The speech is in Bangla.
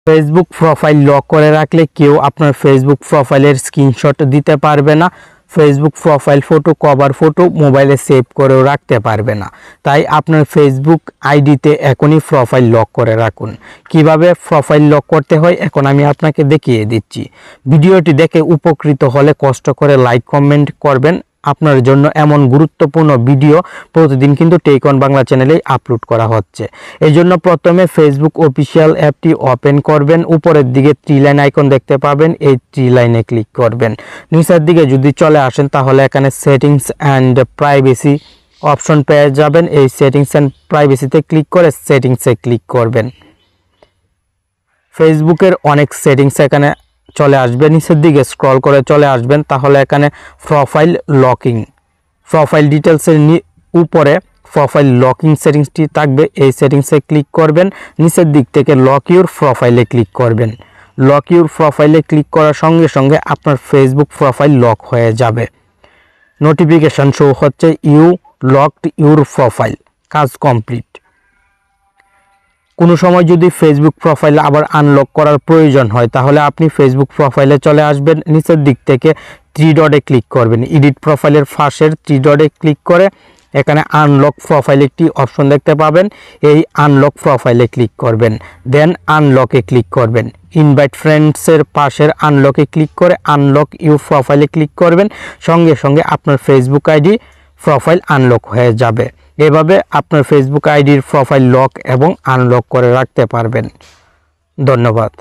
ফেসবুক প্রোফাইল লক করে রাখলে কেউ আপনার ফেসবুক প্রোফাইলের স্ক্রিনশট দিতে পারবে না। Facebook profile photo, cover photo মোবাইলে সেভ করেও রাখতে পারবে না। তাই আপনার ফেসবুক আইডিতে এখনই প্রোফাইল লক করে রাখুন। কিভাবে প্রোফাইল লক করতে হয় এখন আমি আপনাকে দেখিয়ে দিচ্ছি। ভিডিওটি দেখে উপকৃত হলে কষ্ট করে লাইক কমেন্ট করবেন। আপনার জন্য এমন গুরুত্বপূর্ণ ভিডিও প্রতিদিন কিন্তু টেক অন বাংলা চ্যানেলে আপলোড করা হচ্ছে। এই জন্য প্রথমে ফেসবুক অফিসিয়াল অ্যাপটি ওপেন করবেন। উপরের দিকে 3 লাইন আইকন দেখতে পাবেন, এই 3 লাইনে ক্লিক করবেন। নিচের দিকে যদি চলে আসেন তাহলে এখানে সেটিংস অ্যান্ড প্রাইভেসি অপশন পেয়ে যাবেন। এই সেটিংস অ্যান্ড প্রাইভেসিতে ক্লিক করে সেটিংসে ক্লিক করবেন। ফেসবুকের অনেক সেটিংস এখানে চলে আসবে, নিচের দিকে স্ক্রল করে চলে আসবেন। তাহলে এখানে প্রোফাইল লকিং, প্রোফাইল ডিটেলসের উপরে প্রোফাইল লকিং সেটিংসটি থাকবে, এই সেটিংসে ক্লিক করবেন। নিচের দিক থেকে লক ইউর প্রোফাইলে ক্লিক করবেন। লক ইউর প্রোফাইলে ক্লিক করার সঙ্গে সঙ্গে আপনার ফেসবুক প্রোফাইল লক হয়ে যাবে। নোটিফিকেশন শো হচ্ছে ইউ লকড ইউর প্রোফাইল, কাজ কমপ্লিট। কোনো সময় যদি ফেসবুক প্রোফাইল আবার আনলক করার প্রয়োজন হয় তাহলে আপনি ফেসবুক প্রোফাইলে চলে আসবেন। নিচের দিক থেকে 3 ডটে ক্লিক করবেন। এডিট প্রোফাইলের পাশের 3 ডটে ক্লিক করে এখানে আনলক প্রোফাইল একটি অপশন দেখতে পাবেন, এই আনলক প্রোফাইলে ক্লিক করবেন। দেন আনলকে ক্লিক করবেন। ইনভাইট ফ্রেন্ডসের পাশের আনলকে ক্লিক করে আনলক ইউর প্রোফাইলে ক্লিক করবেন। সঙ্গে সঙ্গে আপনার ফেসবুক আইডি প্রোফাইল আনলক হয়ে যাবে। এভাবে আপনার ফেসবুক আইডির প্রোফাইল লক এবং আনলক করে রাখতে পারবেন। ধন্যবাদ।